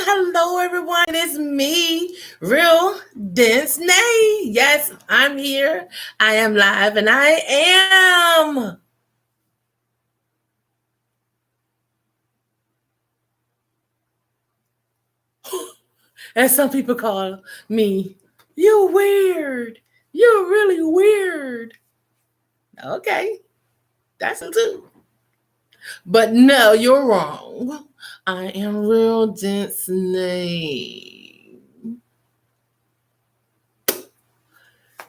hello everyone. It is me, real Dence. Yes, I'm here. I am live and I am. As some people call me, you're weird. You're really weird. Okay, that's them too. But no, you're wrong. I am real Dence.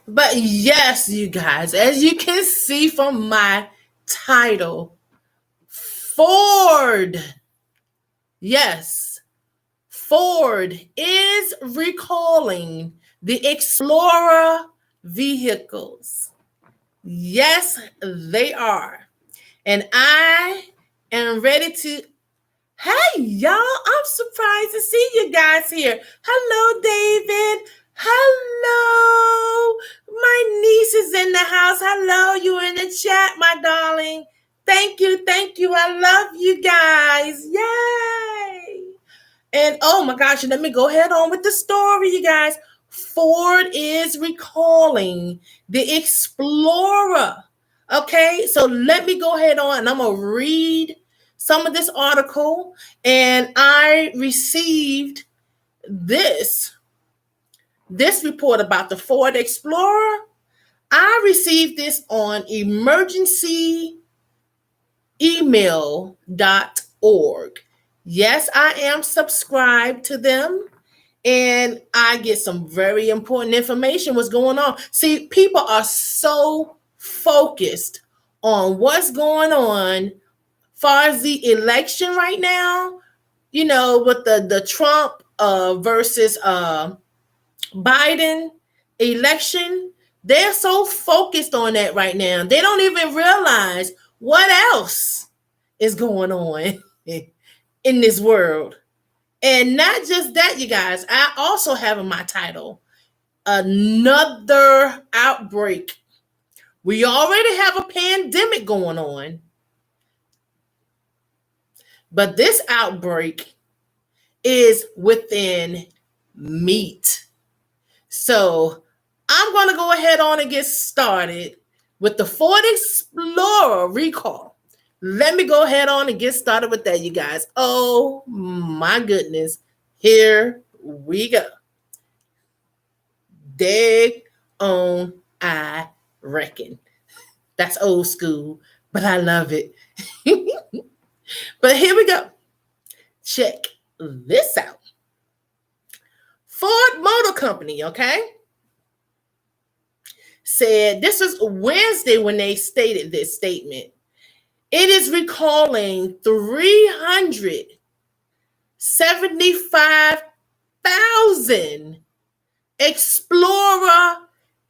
But yes, you guys, as you can see from my title, Ford. Yes, Ford is recalling the Explorer vehicles. Yes, they are. And I am ready to. Hey, y'all, I'm surprised to see you guys here. Hello, David. Hello. My niece is in the house. Hello, you in the chat, my darling. Thank you. I love you guys. Yay. And oh my gosh, let me go ahead on with the story, you guys. Ford is recalling the Explorer. Okay, so let me go ahead on and I'm going to read some of this article. And I received this report about the Ford Explorer. I received this on emergencyemail.org. Yes, I am subscribed to them. And I get some very important information what's going on. See, people are so focused on what's going on far as the election right now, you know, with the Trump versus Biden election. They're so focused on that right now. They don't even realize what else is going on in this world. And not just that, you guys, I also have in my title, another outbreak. We already have a pandemic going on. But this outbreak is within meat. So I'm going to go ahead on and get started with the Ford Explorer recall. Let me go ahead on and get started with that, you guys. Oh my goodness. Here we go. Dig on, I reckon. That's old school, but I love it. But here we go. Check this out. Ford Motor Company, okay, said this is Wednesday when they stated this statement. It is recalling 375,000 Explorer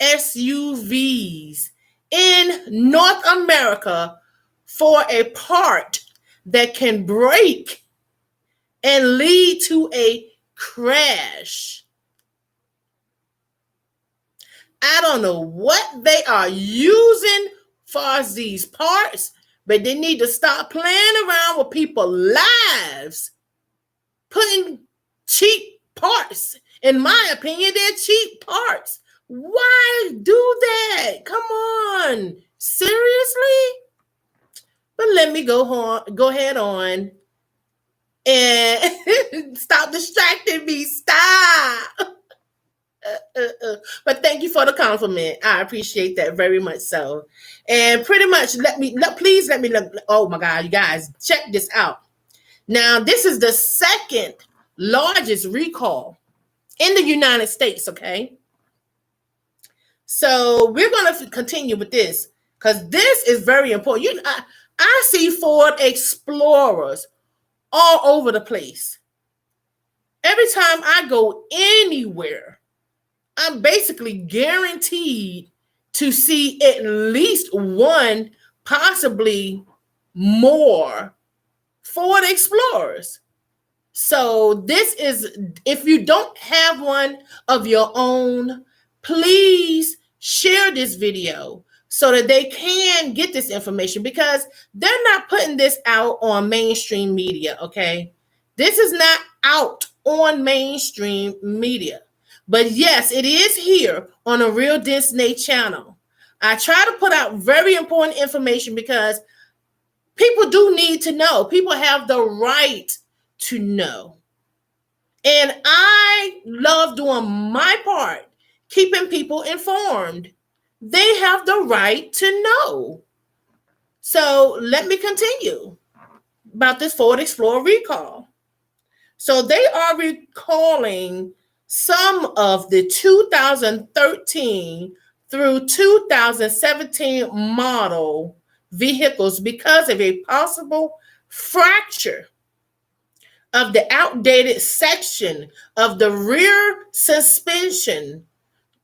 SUVs in North America for a part that can break and lead to a crash. I don't know what they are using for these parts, but they need to stop playing around with people's lives, putting cheap parts. In my opinion, they're cheap parts. Why do that? Come on. Seriously? But let me go ahead on and stop distracting me. Stop. But thank you for the compliment. I appreciate that very much so. And pretty much please let me look. Oh my God, you guys, check this out. Now, this is the second largest recall in the United States, okay? So we're going to continue with this because this is very important. I see Ford Explorers all over the place. Every time I go anywhere, I'm basically guaranteed to see at least one, possibly more Ford Explorers. So this is, if you don't have one of your own, please share this video so that they can get this information, because they're not putting this out on mainstream media, okay? This is not out on mainstream media. But yes, it is here on a Real Dence channel. I try to put out very important information because people do need to know. People have the right to know. And I love doing my part, keeping people informed. They have the right to know. So let me continue about this Ford Explorer recall. So they are recalling some of the 2013 through 2017 model vehicles because of a possible fracture of the outdated section of the rear suspension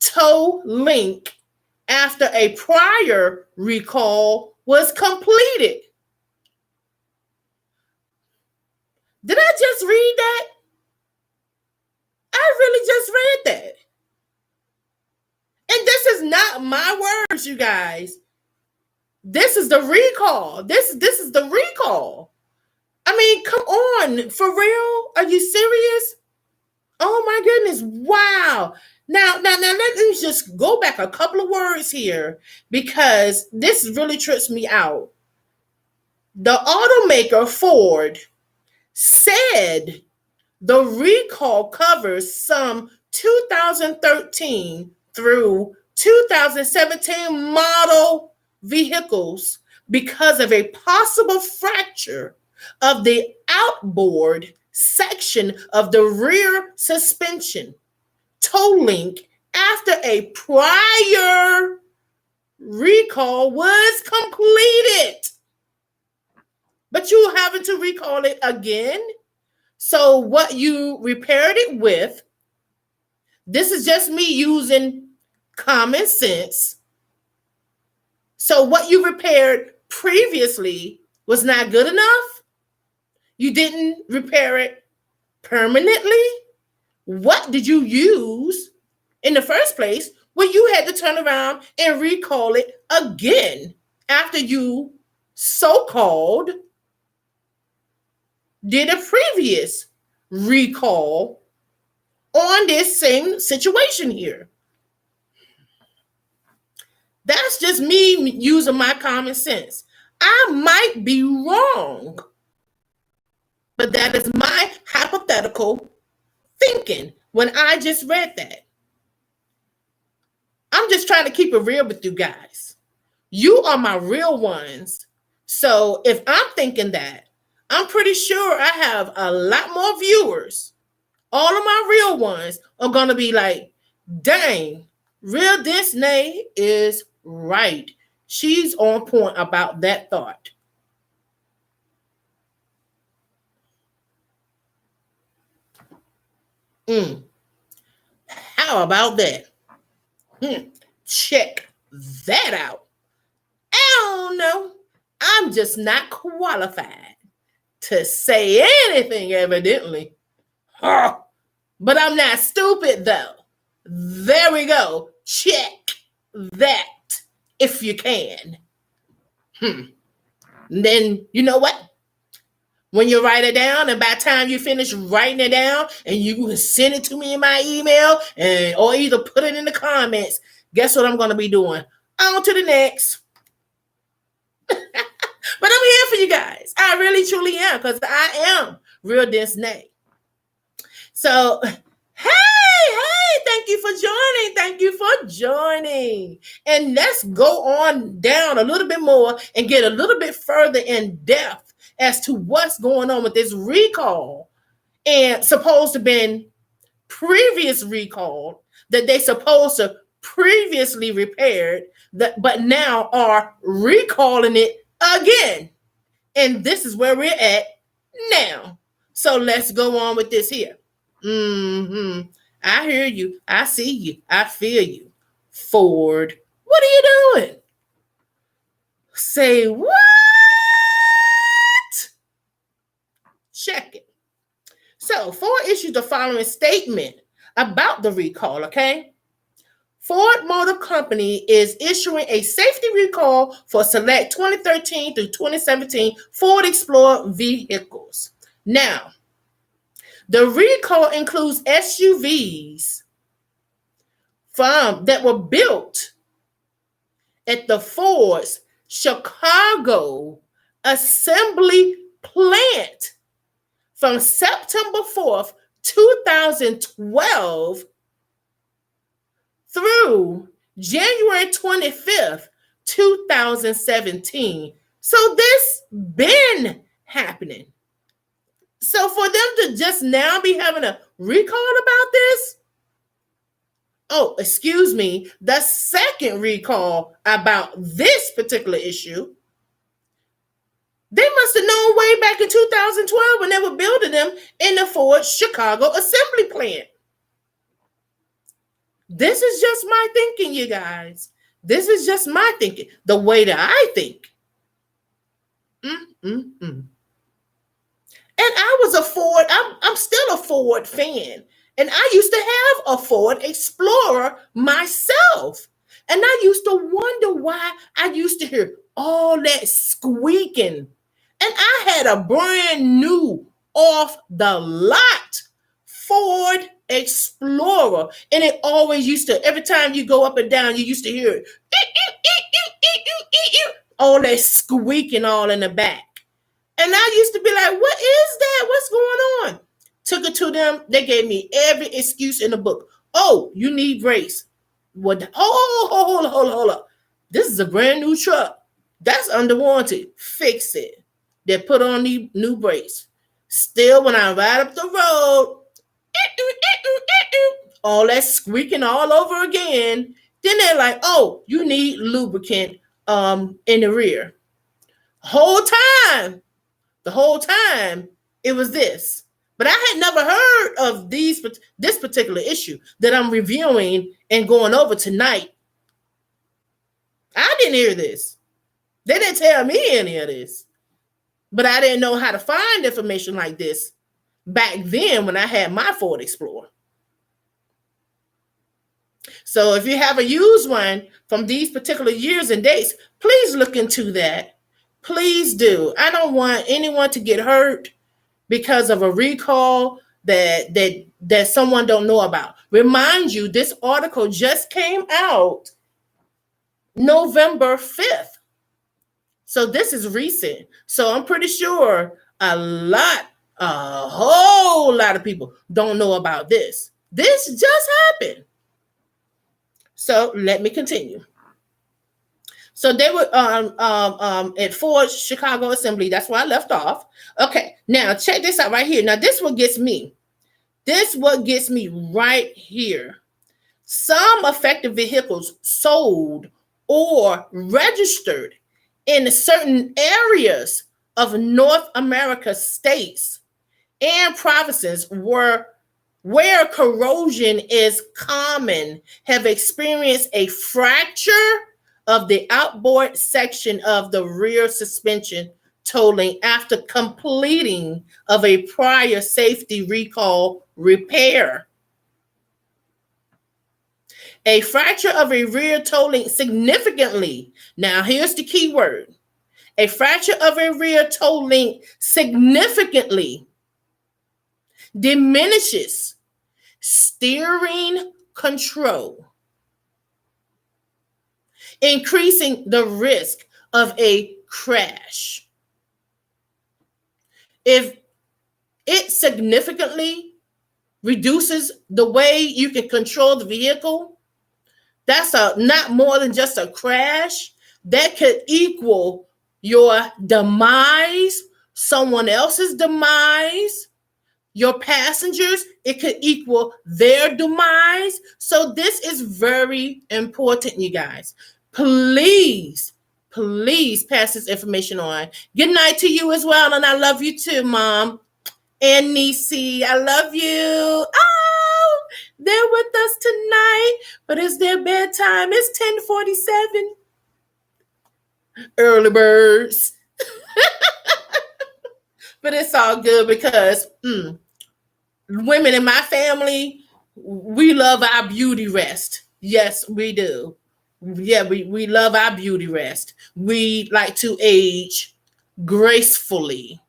toe link after a prior recall was completed. Did I just read that? I really just read that. And this is not my words, you guys. This is the recall. This is the recall. I mean, come on. For real? Are you serious? Oh my goodness. Wow. Now, let me just go back a couple of words here because this really trips me out. The automaker Ford said the recall covers some 2013 through 2017 model vehicles because of a possible fracture of the outboard section of the rear suspension toe link after a prior recall was completed. But you're having to recall it again. So what you repaired it with, this is just me using common sense. So what you repaired previously was not good enough. You didn't repair it permanently. What did you use in the first place when you had to turn around and recall it again after you so-called did a previous recall on this same situation here? That's just me using my common sense. I might be wrong, but that is my hypothetical thinking when I just read that. I'm just trying to keep it real with you guys. You are my real ones. So if I'm thinking that, I'm pretty sure I have a lot more viewers. All of my real ones are going to be like, dang, Real Dence is right. She's on point about that thought. How about that? Check that out. I don't know. I'm just not qualified to say anything, evidently. But I'm not stupid, though. There we go. Check that if you can. Then, you know what? When you write it down, and by the time you finish writing it down, and you can send it to me in my email, or either put it in the comments, guess what I'm going to be doing? On to the next. But I'm here for you guys. I really, truly am, because I am Real Dence. So, hey, thank you for joining. Thank you for joining. And let's go on down a little bit more and get a little bit further in depth as to what's going on with this recall and supposed to been previous recall that they supposed to previously repaired, but now are recalling it again. And this is where we're at now. So let's go on with this here. I hear you. I see you. I feel you. Ford, what are you doing? Say what? Check it. So Ford issued the following statement about the recall, okay? Ford Motor Company is issuing a safety recall for select 2013 through 2017 Ford Explorer vehicles. Now, The recall includes SUVs that were built at the Ford's Chicago assembly plant from September 4th, 2012 through January 25th, 2017. So this been happening. So for them to just now be having a recall about this, oh, excuse me, the second recall about this particular issue, they must have known way back in 2012 when they were building them in the Ford Chicago assembly plant. This is just my thinking, you guys. This is just my thinking, the way that I think. And I was a Ford, I'm still a Ford fan. And I used to have a Ford Explorer myself. And I used to wonder why I used to hear all that squeaking. And I had a brand new, off the lot Ford Explorer. And it always used to, every time you go up and down, you used to hear it. All that squeaking all in the back. And I used to be like, what is that? What's going on? Took it to them. They gave me every excuse in the book. Oh, you need brakes. What? Hold up. This is a brand new truck. That's under warranty. Fix it. They put on the new brakes. Still, when I ride up the road, all that squeaking all over again. Then they're like, oh, you need lubricant in the rear. The whole time it was this. But I had never heard of this particular issue that I'm reviewing and going over tonight. I didn't hear this. They didn't tell me any of this. But I didn't know how to find information like this back then when I had my Ford Explorer. So if you have a used one from these particular years and dates, please look into that. Please do. I don't want anyone to get hurt because of a recall that someone don't know about. Remind you, this article just came out November 5th. So this is recent. So I'm pretty sure a whole lot of people don't know about this. This just happened. So let me continue. So they were at Ford Chicago Assembly. That's where I left off. Okay, now check this out right here. Now this what gets me. This what gets me right here. Some affected vehicles sold or registered in certain areas of North America states and provinces where corrosion is common have experienced a fracture of the outboard section of the rear suspension tolling after completing of a prior safety recall repair. A fracture of a rear tolling significantly. Now, here's the key word. A fracture of a rear toe link significantly diminishes steering control, increasing the risk of a crash. If it significantly reduces the way you can control the vehicle, that's not more than just a crash. That could equal your demise, someone else's demise, your passengers, it could equal their demise. So this is very important, you guys. Please pass this information on. Good night to you as well, and I love you too, Mom. And Nisi, I love you. Oh, they're with us tonight, but it's their bedtime. It's 10:47. Early birds. But it's all good because women in my family, we love our beauty rest. Yes, we do. Yeah, we love our beauty rest. We like to age gracefully.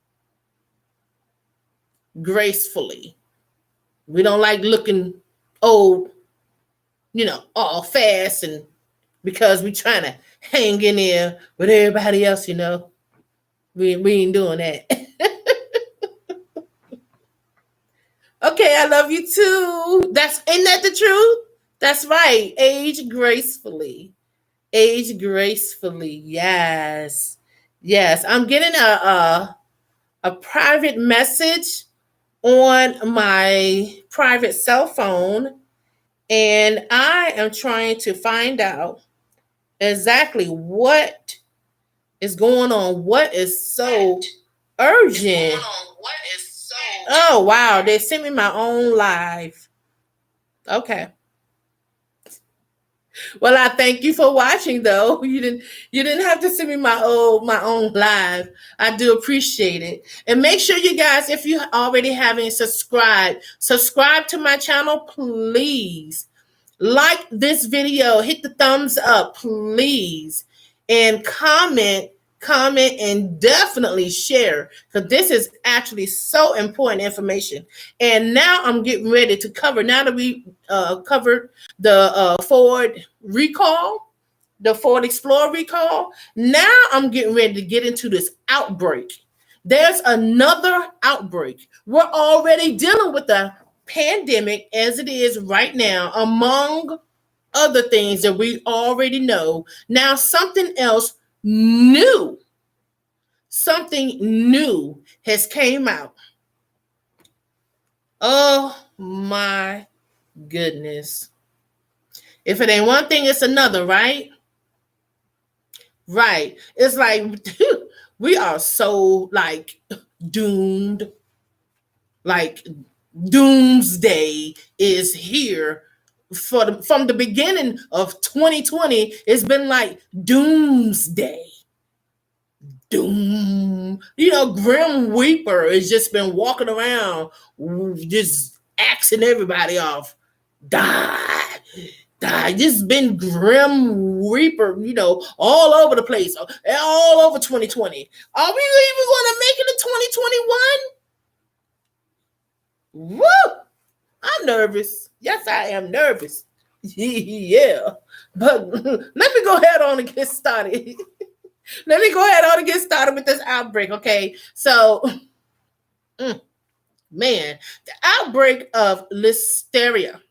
Gracefully. We don't like looking old, all fast, and because we trying to hang in there with everybody else, we ain't doing that. Okay, I love you too. Ain't that the truth? That's right. Age gracefully. Age gracefully. Yes. Yes. I'm getting a private message on my private cell phone, and I am trying to find out exactly what is going on. What is so urgent? Oh wow, they sent me my own live. Okay. Well, I thank you for watching though. You didn't have to send me my own live. I do appreciate it. And make sure you guys, if you already haven't subscribe to my channel, please. Like this video, hit the thumbs up, please. And comment, and definitely share, because this is actually so important information. And now I'm getting ready to cover, now that we covered the Ford recall, the Ford Explorer recall, now I'm getting ready to get into this outbreak. There's another outbreak. We're already dealing with the pandemic as it is right now, among other things that we already know. Now something new has came out. Oh my goodness. If it ain't one thing, it's another, right? Right. It's like we are so doomed. Like doomsday is here. From the beginning of 2020, it's been like doomsday. Doom. Grim Reaper has just been walking around, just axing everybody off. Die. Just been Grim Reaper, all over the place, all over 2020. Are we even going to make it to 2021? Woo! I'm nervous. Yes, I am nervous. Yeah. But let me go ahead on and get started. Let me go ahead on and get started with this outbreak, okay? So, man, the outbreak of Listeria.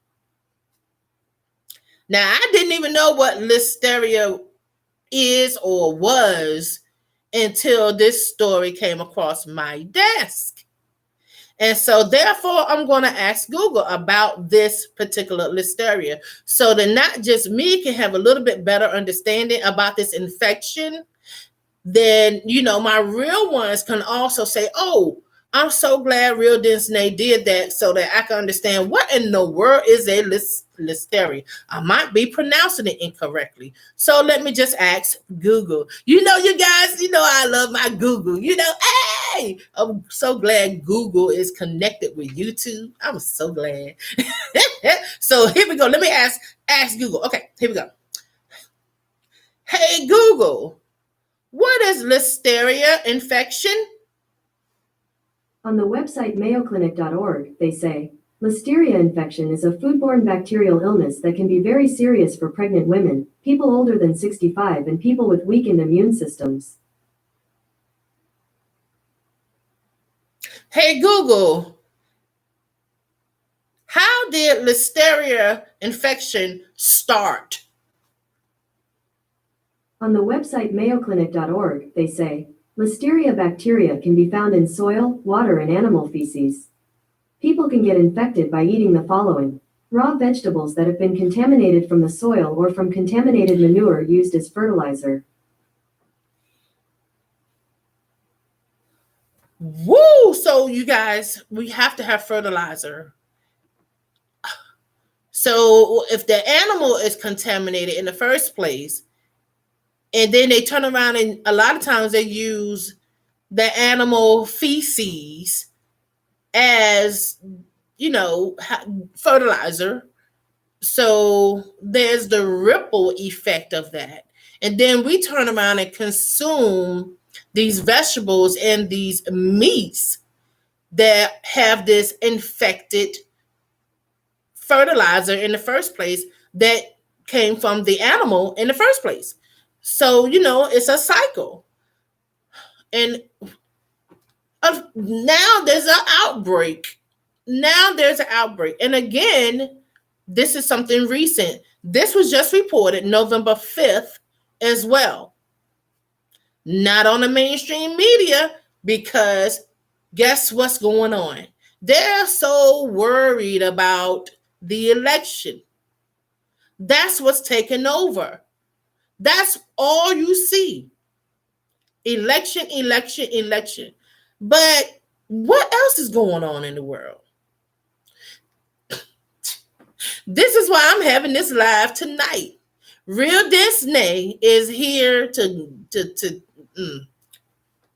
Now, I didn't even know what Listeria is or was until this story came across my desk. And so, therefore, I'm going to ask Google about this particular Listeria so that not just me can have a little bit better understanding about this infection, then, my real ones can also say, oh, I'm so glad Real Dence did that so that I can understand what in the world is a Listeria. I might be pronouncing it incorrectly. So let me just ask Google. You guys, I love my Google. Hey, I'm so glad Google is connected with YouTube. I'm so glad. So here we go. Let me ask Google. Okay, here we go. Hey, Google. What is Listeria infection? On the website mayoclinic.org, they say, Listeria infection is a foodborne bacterial illness that can be very serious for pregnant women, people older than 65, and people with weakened immune systems. Hey, Google, how did Listeria infection start? On the website mayoclinic.org, they say, Listeria bacteria can be found in soil, water, and animal feces. People can get infected by eating the following: raw vegetables that have been contaminated from the soil or from contaminated manure used as fertilizer. Woo! So you guys, we have to have fertilizer. So if the animal is contaminated in the first place, and then they turn around and a lot of times they use the animal feces as, fertilizer. So there's the ripple effect of that. And then we turn around and consume these vegetables and these meats that have this infected fertilizer in the first place that came from the animal in the first place. So, it's a cycle. And now there's an outbreak. And again, this is something recent. This was just reported November 5th as well. Not on the mainstream media, because guess what's going on? They're so worried about the election. That's what's taken over. That's all you see. Election, election, election. But what else is going on in the world? This is why I'm having this live tonight. Real Disney is here to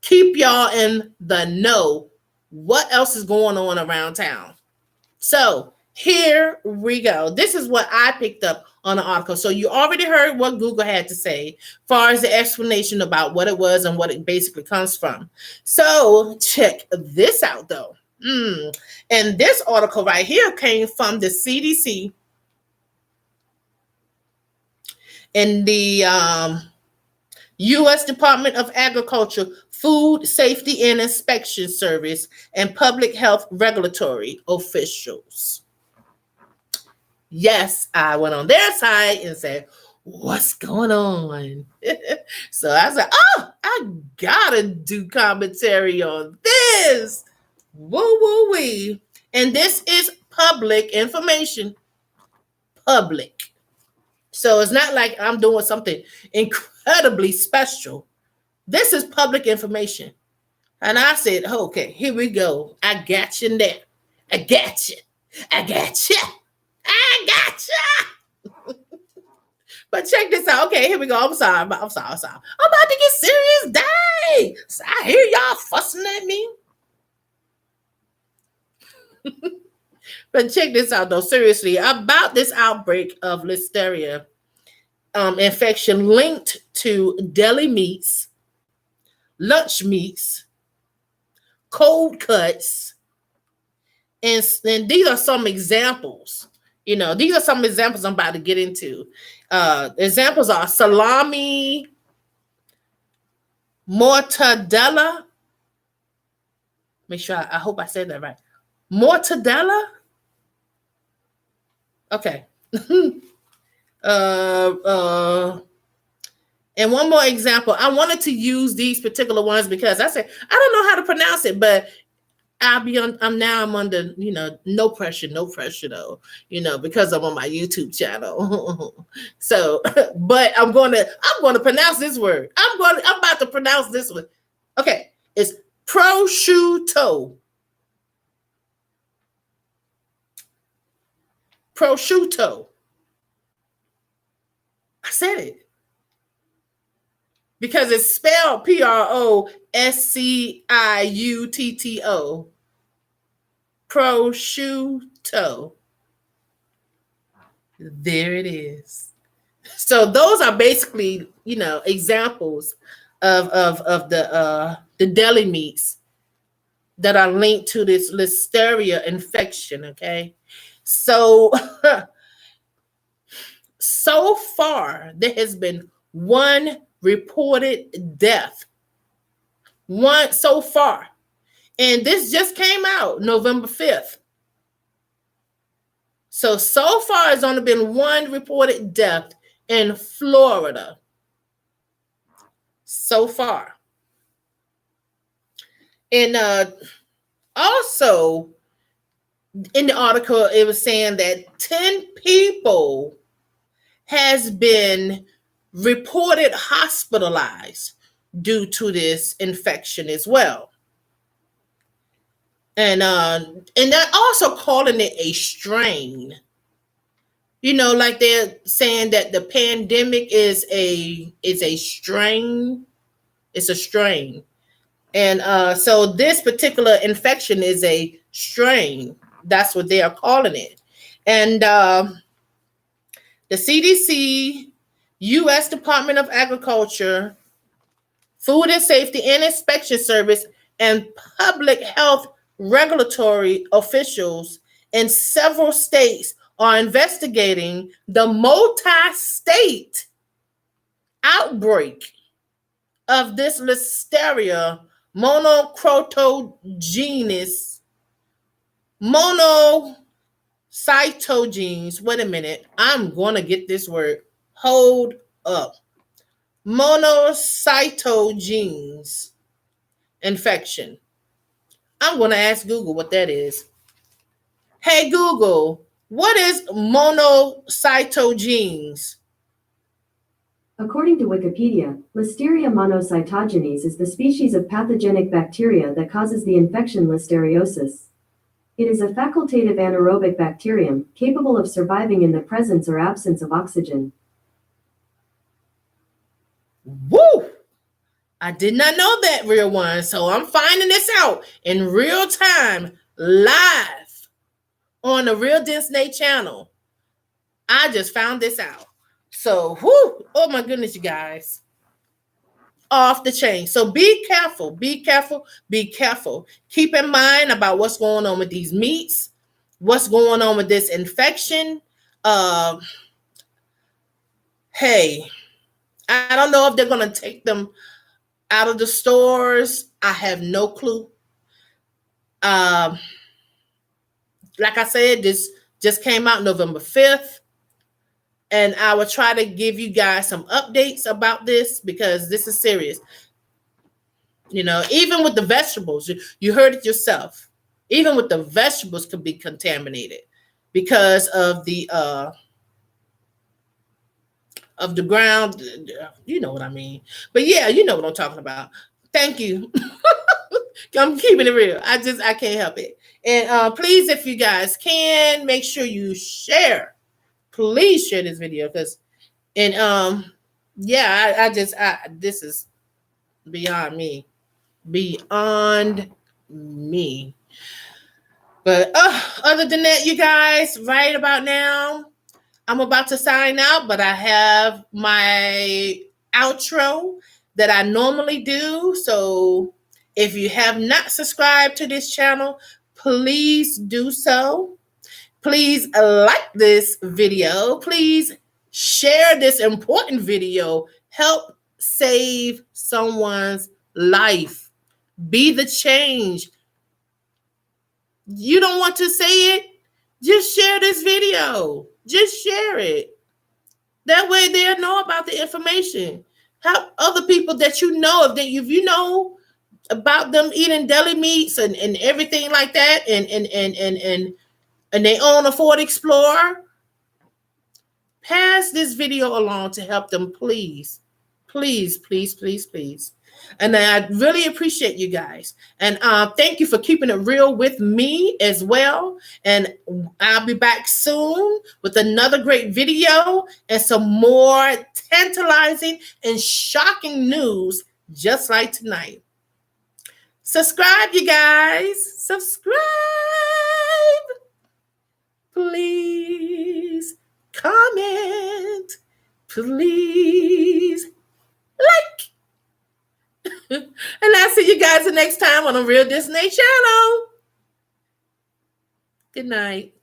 keep y'all in the know what else is going on around town. So here we go. This is what I picked up on the article. So you already heard what Google had to say as far as the explanation about what it was and what it basically comes from. So check this out, though. And this article right here came from the CDC and the U.S. Department of Agriculture, Food Safety and Inspection Service, and public health regulatory officials. Yes, I went on their side and said, what's going on? So I said, I gotta do commentary on this. Woo-wee. And this is public information. Public. So it's not like I'm doing something incredibly special. This is public information. And I said, okay, here we go. I got you there. I got you. But check this out. Okay, here we go. I'm sorry. I'm about to get serious. Dang. So I hear y'all fussing at me. But check this out, though. Seriously, about this outbreak of Listeria infection linked to deli meats, lunch meats, cold cuts, and these are some examples. These are some examples I'm about to get into. Examples are salami, mortadella. Make sure I hope I said that right. Mortadella. Okay. And one more example. I wanted to use these particular ones because I said I don't know how to pronounce it, but I'm under, no pressure though, because I'm on my YouTube channel. So, but I'm going to pronounce this word. I'm about to pronounce this one. Okay. It's prosciutto. Prosciutto. I said it. Because it's spelled Prosciutto. Prosciutto. There it is. So those are basically, examples of the deli meats that are linked to this Listeria infection. Okay. So so far there has been one reported death. One so far. And this just came out November 5th. So far it's only been one reported death in Florida. So far. And also in the article, it was saying that 10 people has been reported hospitalized due to this infection as well. And they're also calling it a strain. Like they're saying that the pandemic is a strain. It's a strain. And so this particular infection is a strain. That's what they are calling it. And the CDC, U.S. Department of Agriculture, Food and Safety and Inspection Service, and public health regulatory officials in several states are investigating the multi-state outbreak of this Listeria monocytogenes, monocytogenes. Wait a minute. I'm going to get this word. Hold up. Monocytogenes infection. I'm going to ask Google what that is. Hey, Google, what is monocytogenes? According to Wikipedia, Listeria monocytogenes is the species of pathogenic bacteria that causes the infection listeriosis. It is a facultative anaerobic bacterium, capable of surviving in the presence or absence of oxygen. Woo! I did not know that, real one. So I'm finding this out in real time, live on the Real Dence channel. I just found this out. So, whoo, oh my goodness, you guys. Off the chain. So be careful, be careful, be careful. Keep in mind about what's going on with these meats, what's going on with this infection. Hey, I don't know if they're going to take them out of the stores. I have no clue. Like I said, this just came out November 5th. And I will try to give you guys some updates about this because this is serious. You know, even with the vegetables, you heard it yourself. Even with the vegetables could be contaminated because of the ground. You know what I mean. But yeah, you know what I'm talking about. Thank you. I'm keeping it real. I can't help it. And please, if you guys can, make sure you share. Please share this video because yeah, this is beyond me. Beyond me. But other than that, you guys, right about now, I'm about to sign out, but I have my outro that I normally do. So if you have not subscribed to this channel, please do so. Please like this video. Please share this important video. Help save someone's life. Be the change. You don't want to say it? Just share this video. Just share it. That way they'll know about the information. Help other people that you know, if you know about them eating deli meats and everything like that, and they own a Ford Explorer, pass this video along to help them, please. Please, please, please, please. And I really appreciate you guys. And thank you for keeping it real with me as well. And I'll be back soon with another great video and some more tantalizing and shocking news just like tonight. Subscribe, you guys. Subscribe. Please. Comment. Please. Like. And I'll see you guys the next time on the Real Dence channel. Good night.